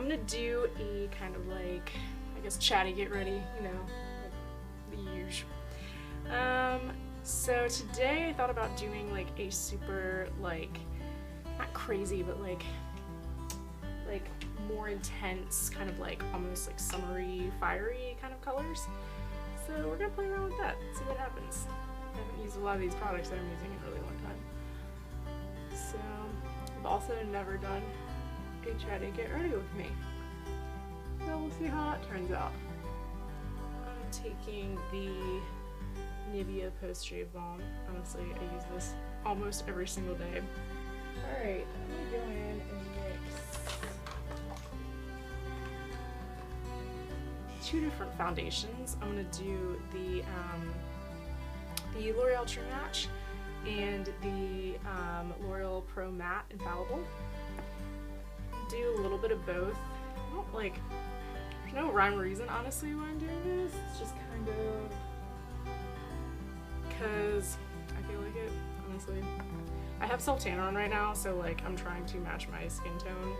I'm gonna do a kind of like, I guess, chatty get ready, you know, like the usual. So today I thought about doing like a super, like, not crazy, but like more intense, kind of like almost like summery, fiery kind of colors. So we're gonna play around with that, see what happens. I haven't used a lot of these products that I'm using in a really long time. So I've also never done a chatty get ready with me. So we'll see how that turns out. I'm taking the Nivea Post Shave Balm. Honestly, I use this almost every single day. Alright, I'm gonna go in and mix 2 different foundations. I'm gonna do the L'Oreal True Match and the L'Oreal Pro Matte Infallible. Do a little bit of both. I don't like, there's no rhyme or reason honestly why I'm doing this. It's just kind of because I feel like it, honestly. I have self-tanner on right now, so like I'm trying to match my skin tone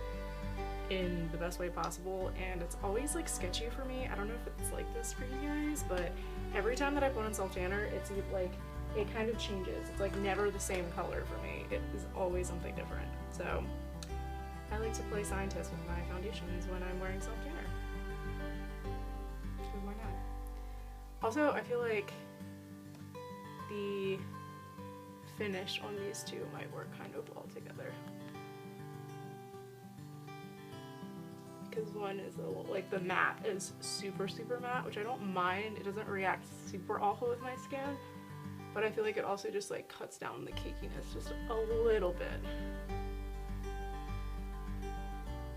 in the best way possible, and it's always like sketchy for me. I don't know if it's like this for you guys, but every time that I put on self-tanner, it's like, it kind of changes. It's like never the same color for me. It is always something different. So I like to play scientist with my foundations when I'm wearing self-tanner. Because why not? Also, I feel like the finish on these two might work kind of well together. Because one is a little, like the matte is super matte, which I don't mind. It doesn't react super awful with my skin, but I feel like it also just like cuts down the cakiness just a little bit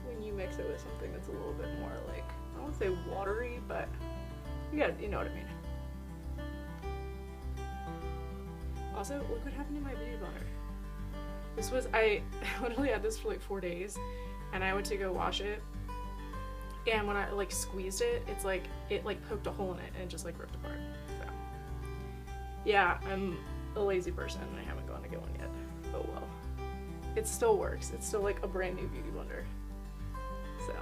when you mix it with something that's a little bit more like, I don't want to say watery, but you know what I mean. Also, look what happened to my beauty blender. This was, I literally had this for like 4 days, and I went to go wash it, and when I like squeezed it, it's like, it like poked a hole in it and it just like ripped apart. So yeah, I'm a lazy person and I haven't gone to get one yet. Oh well. It still works. It's still like a brand new beauty blender. So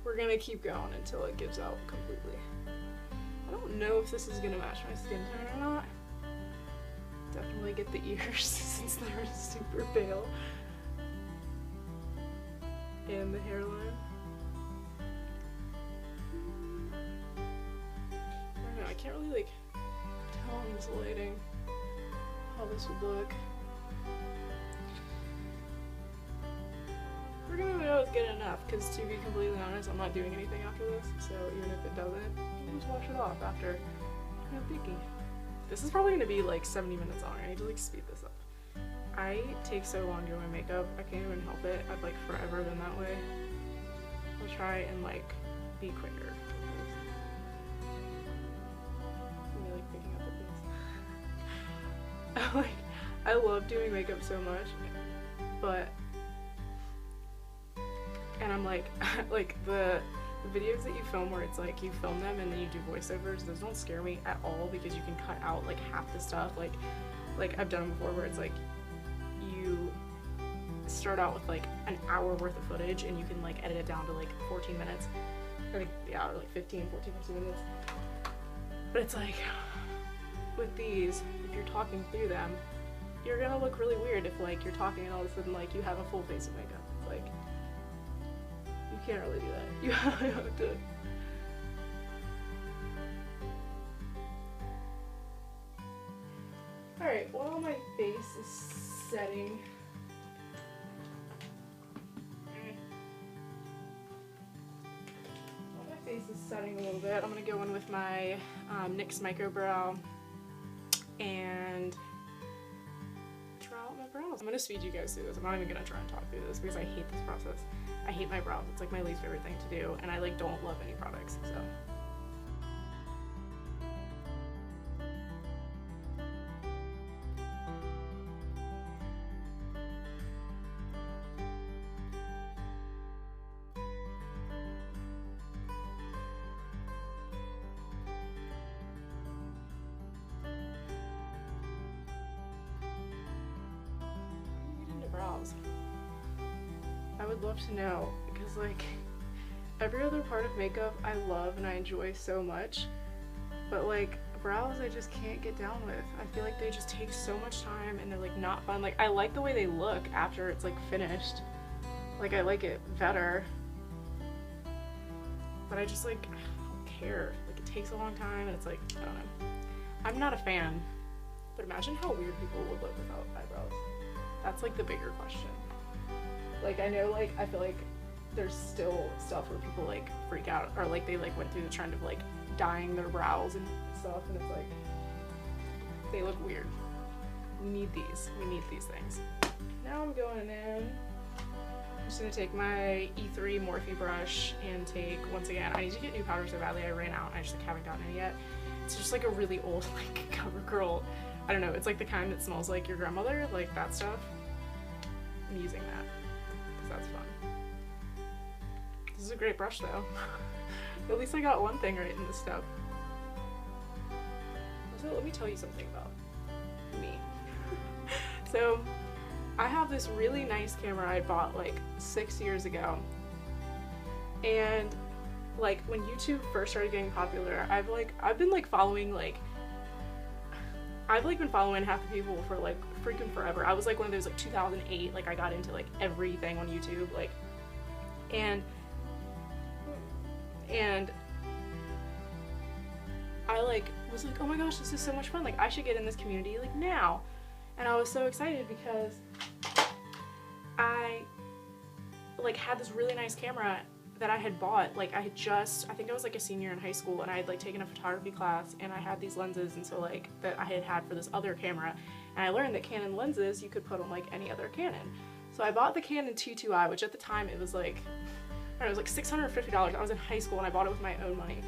we're gonna keep going until it gives out completely. I don't know if this is gonna match my skin tone or not. Definitely get the ears since they're super pale. And the hairline. I don't know, I can't really like tell in this lighting how this would look. We're gonna know it's good enough, because to be completely honest, I'm not doing anything after this, so even if it doesn't, I'll just wash it off after. No biggie. This is probably gonna be like 70 minutes long. I need to like speed this up. I take so long doing my makeup, I can't even help it. I've like forever been that way. I'll try and like be quicker. I'm really picking up at this. Like, I love doing makeup so much, but, and I'm like, like the videos that you film where it's like you film them and then you do voiceovers, those don't scare me at all because you can cut out like half the stuff. Like I've done them before where it's like you start out with like an hour worth of footage and you can like edit it down to like 14 minutes or like, yeah, or like 15 minutes. But it's like with these, if you're talking through them, you're gonna look really weird if like you're talking and all of a sudden like you have a full face of makeup. It's like, you can't really do that. You have to. Alright, while my face is setting, a little bit, I'm going to go in with my NYX Micro Brow and draw out my brows. I'm going to speed you guys through this. I'm not even going to try and talk through this because I hate this process. I hate my brows. It's like my least favorite thing to do, and I like don't love any products, so. Brows. I would love to know, because like every other part of makeup I love and I enjoy so much, but like brows I just can't get down with. I feel like they just take so much time and they're like not fun. Like I like the way they look after it's like finished. Like I like it better. But I just like, I don't care. Like it takes a long time and it's like, I don't know. I'm not a fan. But imagine how weird people would look without eyebrows. That's like the bigger question. Like I know like, I feel like there's still stuff where people like freak out or like they like went through the trend of like dyeing their brows and stuff, and it's like they look weird. We need these things. Now I'm going in. I'm just gonna take my E3 Morphe brush and take, once again, I need to get new powder so badly. I ran out and I just like haven't gotten any yet. It's just like a really old like CoverGirl, I don't know, it's like the kind that smells like your grandmother, like that stuff. I'm using that because that's fun. This is a great brush though. At least I got one thing right in this step. So let me tell you something about me. So I have this really nice camera I bought like 6 years ago, and like when YouTube first started getting popular, I've been following half the people for like freaking forever. I was like one of those like 2008, like I got into like everything on YouTube, like and I like was like, oh my gosh, this is so much fun, like I should get in this community like now. And I was so excited because I like had this really nice camera that I had bought. Like I think I was like a senior in high school, and I had like taken a photography class, and I had these lenses, and so like that I had for this other camera, and I learned that Canon lenses you could put on like any other Canon. So I bought the Canon T2i, which at the time it was like, I don't know, it was like $650. I was in high school and I bought it with my own money.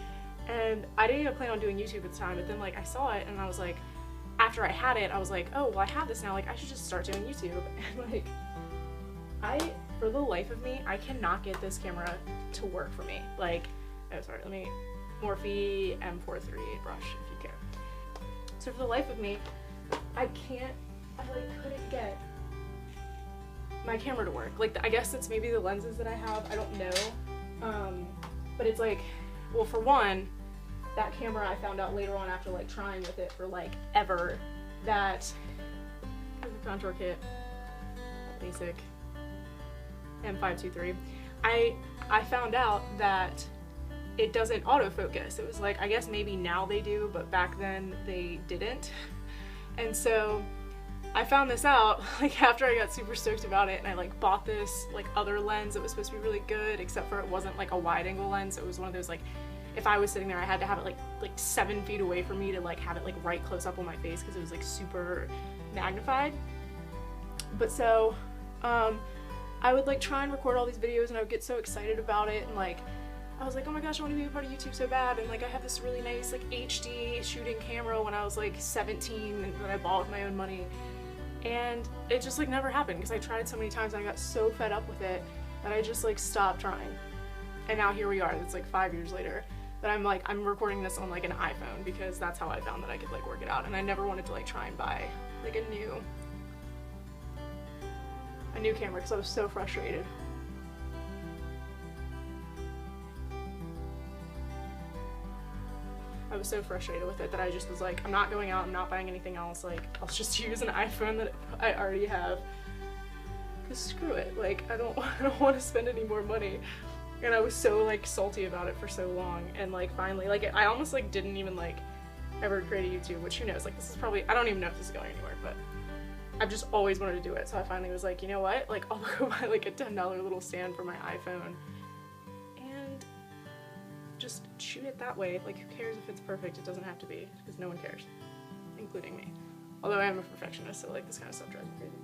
And I didn't even plan on doing YouTube at the time, but then like I saw it and I was like, after I had it, I was like, oh, well I have this now, like I should just start doing YouTube. And like, for the life of me, I cannot get this camera to work for me. Like, oh sorry, Morphe M438 brush if you care. So for the life of me, I couldn't get my camera to work. Like, I guess it's maybe the lenses that I have, I don't know. But it's like, well, for one, that camera I found out later on after like trying with it for like ever, that the contour kit, basic M523, I found out that it doesn't autofocus. It was like, I guess maybe now they do, but back then they didn't. And so I found this out like after I got super stoked about it, and I like bought this like other lens that was supposed to be really good, except for it wasn't like a wide angle lens. It was one of those like, if I was sitting there I had to have it like 7 feet away from me to like have it like right close up on my face because it was like super magnified. But so I would like try and record all these videos, and I would get so excited about it, and like I was like, oh my gosh, I want to be a part of YouTube so bad. And like I have this really nice like HD shooting camera when I was like 17 that I bought with my own money. And it just like never happened because I tried so many times and I got so fed up with it that I just like stopped trying. And now here we are, it's like 5 years later, that I'm recording this on like an iPhone because that's how I found that I could like work it out. And I never wanted to like try and buy like a new camera because I was so frustrated. I was so frustrated with it that I just was like, I'm not going out, I'm not buying anything else, like I'll just use an iPhone that I already have. Cause screw it, like I don't want to spend any more money. And I was so like salty about it for so long, and like finally, like I almost like didn't even like ever create a YouTube, which who knows, like this is probably, I don't even know if this is going anywhere, but I've just always wanted to do it. So I finally was like, you know what, like I'll go buy like a $10 little stand for my iPhone and just shoot it that way. Like who cares if it's perfect? It doesn't have to be, because no one cares, including me. Although I am a perfectionist, so like this kind of stuff drives me crazy.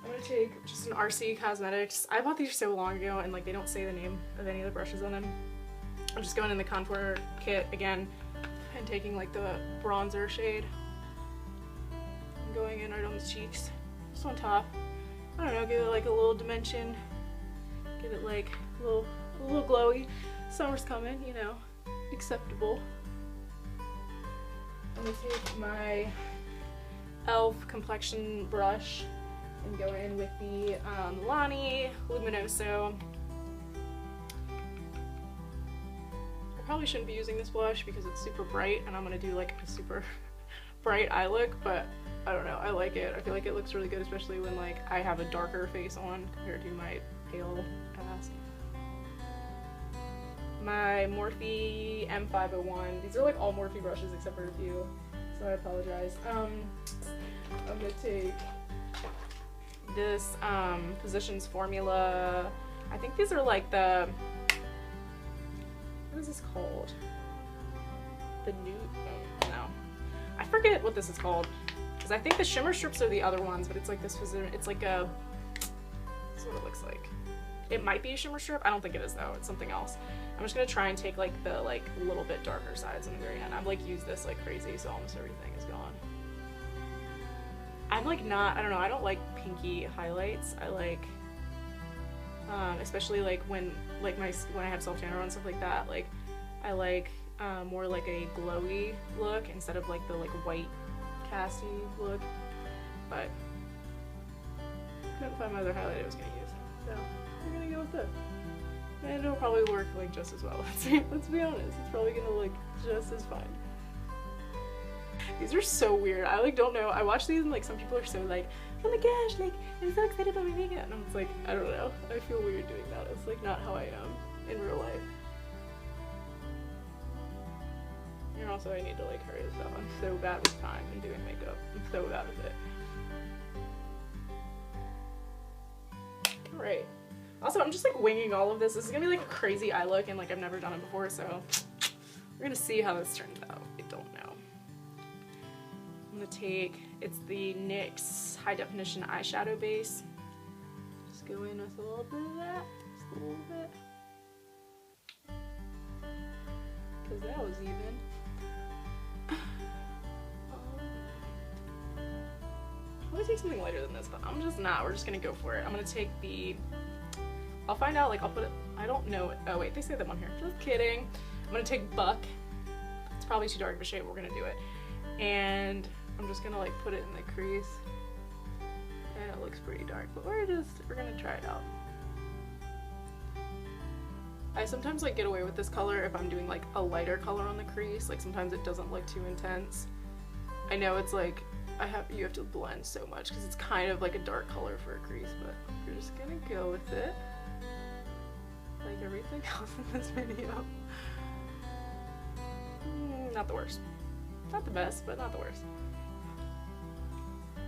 I'm gonna take just an RC Cosmetics. I bought these so long ago and like they don't say the name of any of the brushes on them. I'm just going in the contour kit again and taking like the bronzer shade. I'm going in right on the cheeks, just on top. I don't know, give it like a little dimension. Give it like a little glowy. Summer's coming, you know, acceptable. I'm gonna take my e.l.f. complexion brush and go in with the Milani Luminoso. I probably shouldn't be using this blush because it's super bright and I'm gonna do like a super bright eye look, but I don't know, I like it. I feel like it looks really good, especially when like I have a darker face on compared to my pale ass. My Morphe M501. These are like all Morphe brushes except for a few, so I apologize. I'm gonna take this Physicians Formula. I think these are like the, what is this called? The new, oh, no. I forget what this is called. Because I think the shimmer strips are the other ones, but it's like this, it's like a, this is what it looks like. It might be a shimmer strip. I don't think it is though, it's something else. I'm just gonna try and take like the little bit darker sides in the very end. I've like used this like crazy, so almost everything is gone. I'm like not, I don't know, I don't like pinky highlights. I like, especially like when I have self-tanner on and stuff like that, like I like more like a glowy look instead of like the like white casty look. But I couldn't find my other highlight I was gonna use, so we're gonna go with this. And it'll probably work like just as well. Let's be honest, it's probably gonna look just as fine. These are so weird. I like don't know. I watch these and like some people are so like, oh my gosh, like I'm so excited about my makeup, and I'm just like, I don't know. I feel weird doing that. It's like not how I am in real life. And also I need to like hurry this up. I'm so bad with time and doing makeup. I'm so bad with it. Alright. Also, I'm just like winging all of this. This is gonna be like a crazy eye look and like I've never done it before, so we're gonna see how this turns out. I don't know. I'm gonna take, it's the NYX High Definition Eyeshadow Base. Just go in with a little bit of that, just a little bit. Because that was even. I'm gonna take something lighter than this, but I'm just not. We're just gonna go for it. I'm gonna take the, I'll find out, like I'll put it, I don't know it. Oh wait, they say them on here. Just kidding. I'm gonna take Buck. It's probably too dark of a shade, but we're gonna do it. And I'm just gonna like put it in the crease. And it looks pretty dark, but we're gonna try it out. I sometimes like get away with this color if I'm doing like a lighter color on the crease. Like sometimes it doesn't look too intense. I know it's like, you have to blend so much because it's kind of like a dark color for a crease, but we're just gonna go with it. Like everything else in this video. Not the worst. Not the best, but not the worst.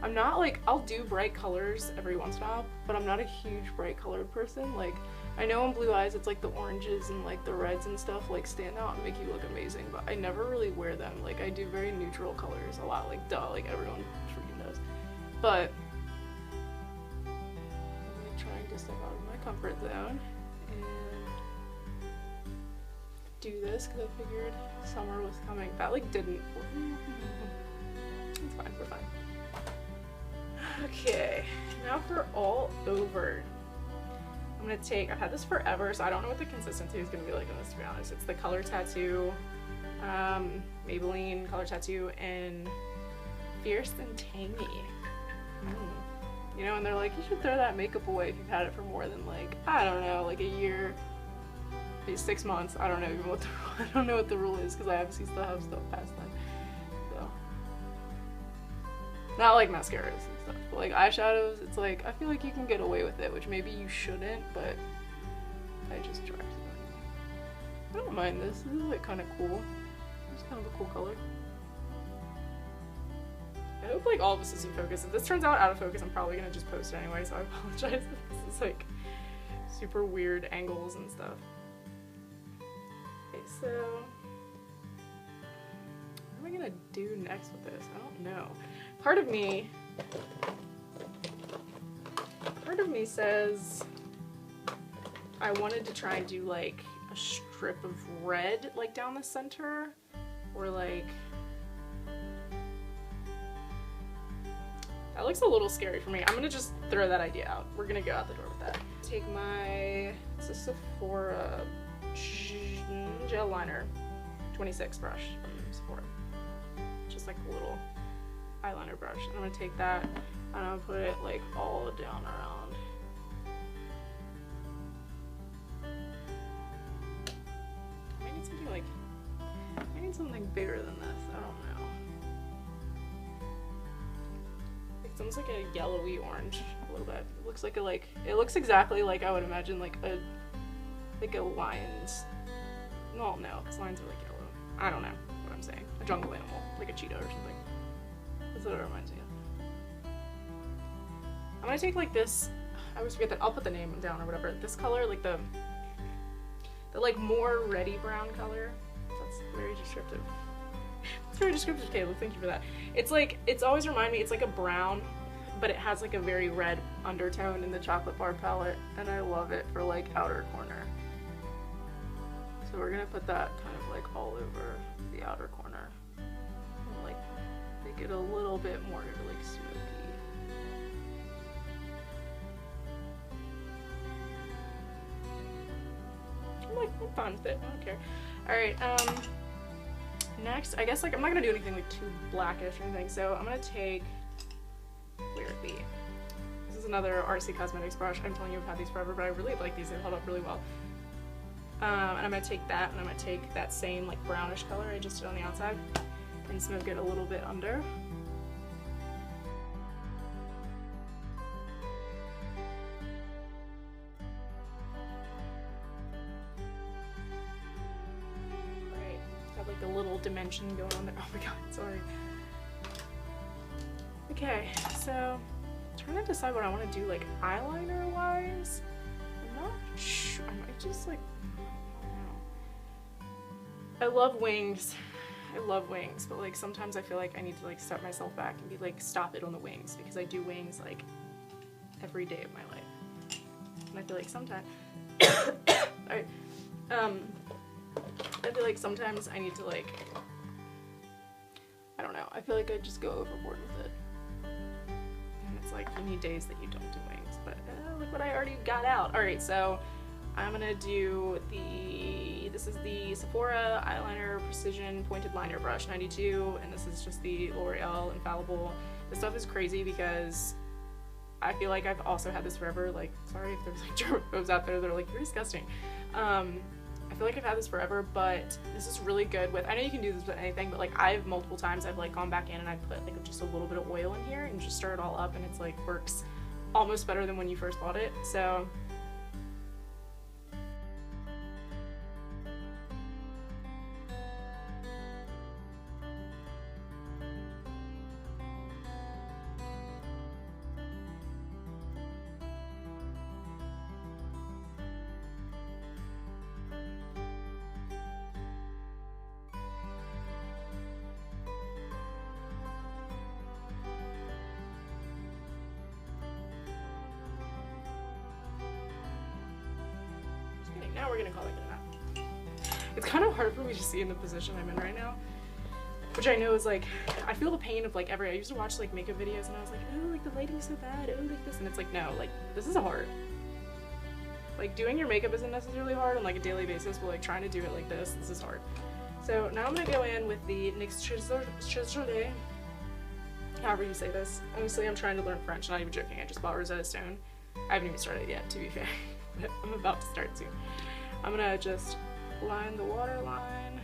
I'm not like, I'll do bright colors every once in a while, but I'm not a huge bright colored person. Like, I know in Blue Eyes it's like the oranges and like the reds and stuff like stand out and make you look amazing, but I never really wear them. Like, I do very neutral colors a lot, like duh, like everyone freaking does. But I'm like trying to step out of my comfort zone and do this because I figured summer was coming. That like didn't work. It's fine, we're fine. Okay, now for all over. I'm gonna take, I've had this forever, so I don't know what the consistency is gonna be like on this, to be honest. It's the Color Tattoo, Maybelline Color Tattoo in Fierce and Tangy. You know, and they're like, you should throw that makeup away if you've had it for more than like, I don't know, like a year, maybe 6 months. I don't know even what the I don't know what the rule is because I obviously still have stuff past then. So, not like mascaras and stuff, but like eyeshadows, it's like I feel like you can get away with it, which maybe you shouldn't, but I just try to. I don't mind this. This is like kind of cool. It's kind of a cool color. I hope like all of this is in focus. If this turns out out of focus, I'm probably gonna just post it anyway, so I apologize if this is like super weird angles and stuff. Okay, so what am I gonna do next with this? I don't know. Part of me says I wanted to try and do like a strip of red like down the center, or like, that looks a little scary for me. I'm gonna just throw that idea out. We're gonna go out the door with that. Take my, it's a Sephora gel liner 26 brush from Sephora. Just like a little eyeliner brush. And I'm gonna take that and I'm gonna put it like all down around. I need something bigger than this. I don't know. It's almost like a yellowy orange a little bit. It looks like it looks exactly like I would imagine like a lion's. Well, no, because lions are like yellow. I don't know what I'm saying. A jungle animal, like a cheetah or something. That's what it reminds me of. I'm gonna take like this. I always forget that. I'll put the name down or whatever. This color, like the like more reddy brown color. That's very descriptive. It's very descriptive, Caleb. Thank you for that. It's like, it's always remind me, it's like a brown, but it has like a very red undertone in the chocolate bar palette, and I love it for like outer corner. So we're gonna put that kind of like all over the outer corner, and like make it a little bit more like smoky. I'm fine with it. I don't care. Alright, next, I guess like I'm not gonna do anything like too blackish or anything, so I'm gonna take, where it be? This is another RC Cosmetics brush. I'm telling you I've had these forever, but I really like these. They hold up really well. And I'm gonna take that, and I'm gonna take that same like brownish color I just did on the outside and smoke it a little bit under. Like a little dimension going on there. Oh my god, sorry. Okay, so I'm trying to decide what I want to do like eyeliner wise. I'm not sure. I might just like, I don't know. I love wings. I love wings, but like sometimes I feel like I need to like step myself back and be like, stop it on the wings, because I do wings like every day of my life. And I feel like sometimes I feel like sometimes I need to like, I don't know, I feel like I just go overboard with it. And it's like, you need days that you don't do wings, but look what I already got out. Alright, so I'm gonna do this is the Sephora Eyeliner Precision Pointed Liner Brush 92, and this is just the L'Oreal Infallible. This stuff is crazy because I feel like I've also had this forever. Like, sorry if there's like germaphobes out there that are like, you're disgusting. I feel like I've had this forever, but this is really good with, I know you can do this with anything, but like I've multiple times I've like gone back in and I put like just a little bit of oil in here and just stir it all up, and it's like works almost better than when you first bought it. So now we're gonna call it a nap. It's kind of hard for me to see in the position I'm in right now, which I know is like, I feel the pain of like I used to watch like makeup videos and I was like, oh, like the lighting's so bad, oh, like this, and it's like, no, like this is hard. Like doing your makeup isn't necessarily hard on like a daily basis, but like trying to do it like this is hard. So now I'm gonna go in with the NYX Ciselé, however you say this. Honestly, I'm trying to learn French, not even joking. I just bought Rosetta Stone. I haven't even started yet, to be fair, but I'm about to start soon. I'm gonna just line the waterline.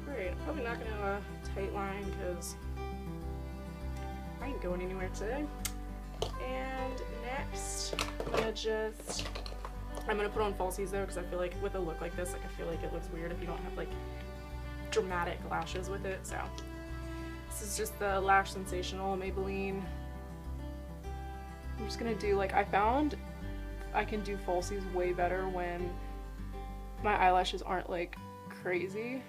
Great, I'm probably not gonna tight line because I ain't going anywhere today. And next, I'm gonna put on falsies though, because I feel like with a look like this, like I feel like it looks weird if you don't have like dramatic lashes with it. So this is just the Lash Sensational Maybelline. I'm just gonna do like, I found I can do falsies way better when my eyelashes aren't like crazy.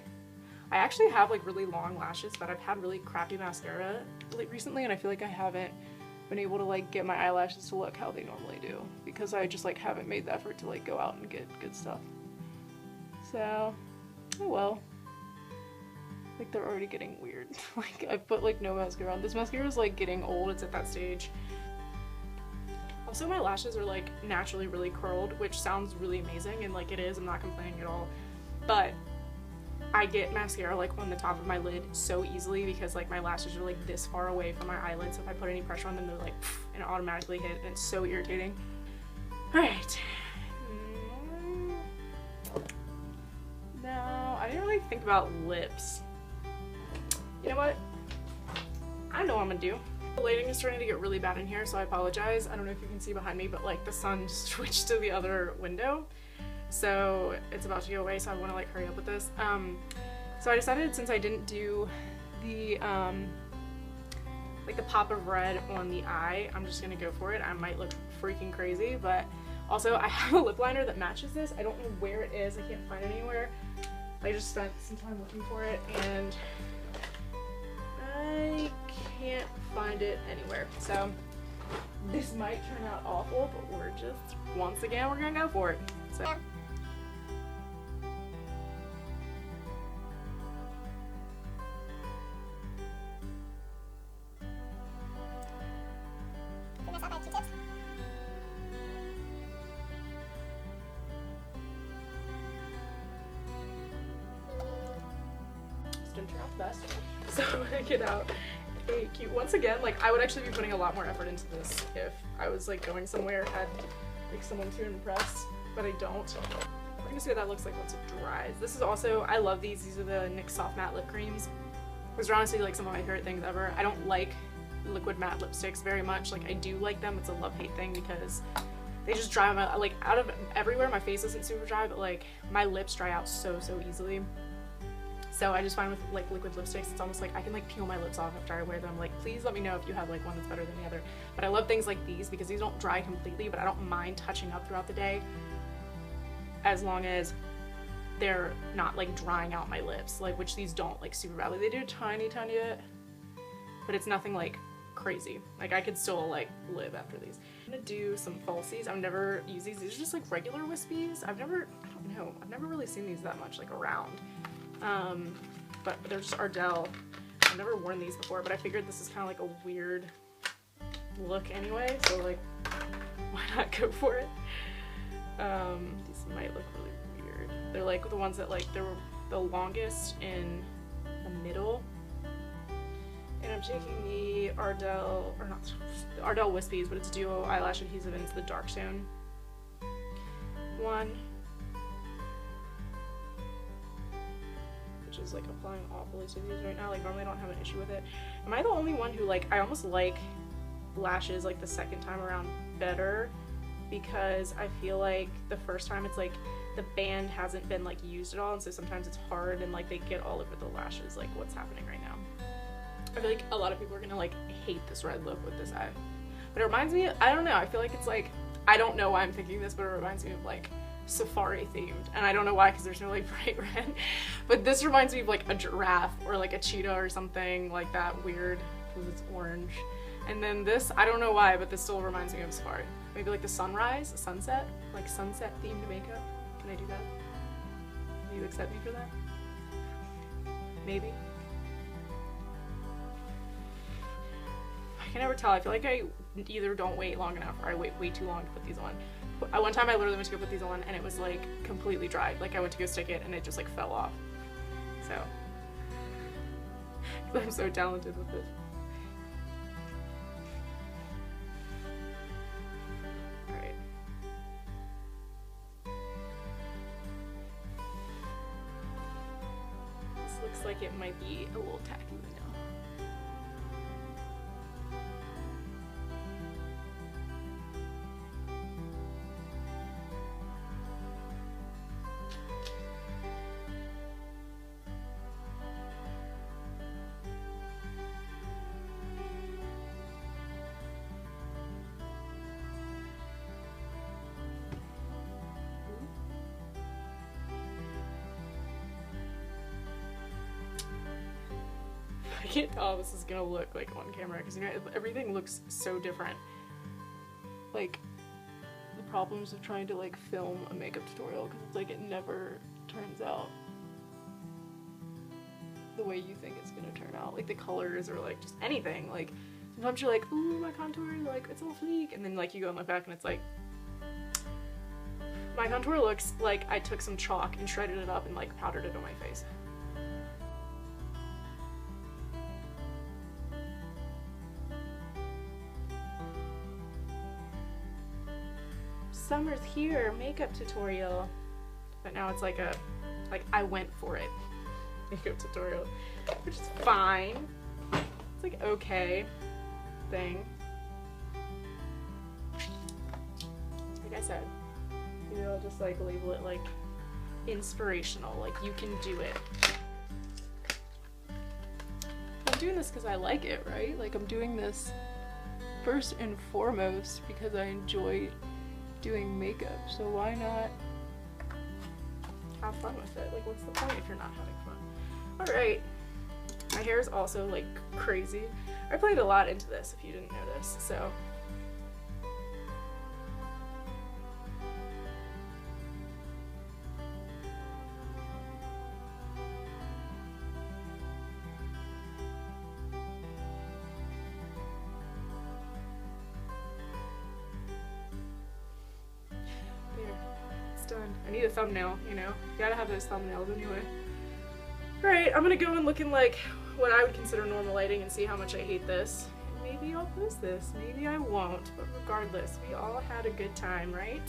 I actually have like really long lashes, but I've had really crappy mascara like recently, and I feel like I haven't been able to like get my eyelashes to look how they normally do because I just like haven't made the effort to like go out and get good stuff. So, oh well. Like they're already getting weird. Like I've put like no mascara on. This mascara is like getting old, it's at that stage. Also, my lashes are like naturally really curled, which sounds really amazing, and like it is, I'm not complaining at all. But I get mascara like on the top of my lid so easily because like my lashes are like this far away from my eyelid, so if I put any pressure on them, they're like and automatically hit, and it's so irritating. All right. Now, I didn't really think about lips. You know what? I know what I'm gonna do. The lighting is starting to get really bad in here, so I apologize. I don't know if you can see behind me, but like the sun switched to the other window. So it's about to go away, so I want to like hurry up with this. So I decided, since I didn't do the like the pop of red on the eye, I'm just gonna go for it. I might look freaking crazy, but also I have a lip liner that matches this. I don't know where it is. I can't find it anywhere. I just spent some time looking for it and I can't find it anywhere. So this might turn out awful, but we're just, once again, we're gonna go for it. So. Didn't turn out the best. So I get out a cute, once again, like I would actually be putting a lot more effort into this if I was like going somewhere, had like someone to impress, but I don't. We're gonna see what that looks like once it dries. This is also, I love these. These are the NYX Soft Matte Lip Creams. These are honestly like some of my favorite things ever. I don't like liquid matte lipsticks very much. Like I do like them. It's a love-hate thing because they just dry my, like out of everywhere. My face isn't super dry, but like my lips dry out so easily. So I just find with like liquid lipsticks, it's almost like I can like peel my lips off after I wear them. Like, please let me know if you have like one that's better than the other. But I love things like these because these don't dry completely, but I don't mind touching up throughout the day as long as they're not like drying out my lips, like, which these don't like super badly. They do a tiny bit, but it's nothing like crazy. Like I could still like live after these. I'm gonna do some falsies. I've never used these. These are just like regular wispies. I don't know. I've never really seen these that much like around. But they're just Ardell. I've never worn these before, but I figured this is kind of like a weird look anyway, so like, why not go for it? These might look really weird. They're like the ones that like, they're the longest in the middle. And I'm taking the Ardell, or not, the Ardell Wispies, but it's duo eyelash adhesive and it's the Darkstone one. Is like applying awfully to these right now. Like normally I don't have an issue with it. Am I the only one who like, I almost like lashes like the second time around better because I feel like the first time it's like the band hasn't been like used at all, and so sometimes it's hard and like they get all over the lashes, like what's happening right now. I feel like a lot of people are gonna like hate this red look with this eye, but it reminds me, I don't know, I feel like it's like, I don't know why I'm thinking this, but it reminds me of like safari themed, and I don't know why because there's no like bright red, but this reminds me of like a giraffe or like a cheetah or something like that weird because it's orange. And then this, I don't know why, but this still reminds me of safari. Maybe like the sunrise, sunset, like sunset themed makeup. Can I do that? Will you accept me for that? Maybe. I can never tell. I feel like I either don't wait long enough or I wait way too long to put these on. One time I literally went to go put these on and it was like completely dry. Like I went to go stick it and it just like fell off. So I'm so talented with this. Alright. This looks like it might be a little tacky right now. I can't tell how this is gonna look like on camera because you know everything looks so different. Like the problems of trying to like film a makeup tutorial because it's like it never turns out the way you think it's gonna turn out. Like the colors or like just anything. Like sometimes you're like, ooh, my contour, like it's all fleek, and then like you go and look back and it's like my contour looks like I took some chalk and shredded it up and like powdered it on my face. summer's here, makeup tutorial. But now it's like I went for it. Makeup tutorial, which is fine. It's like okay thing. Like I said, maybe I'll just like label it like inspirational, like you can do it. I'm doing this because I like it, right? Like I'm doing this first and foremost because I enjoy doing makeup, so why not have fun with it? Like what's the point if you're not having fun? Alright, my hair is also like crazy. I played a lot into this if you didn't notice, so. Done. I need a thumbnail, you know? You gotta have those thumbnails anyway. Alright, I'm gonna go and look in like what I would consider normal lighting and see how much I hate this. Maybe I'll post this, maybe I won't, but regardless, we all had a good time, right?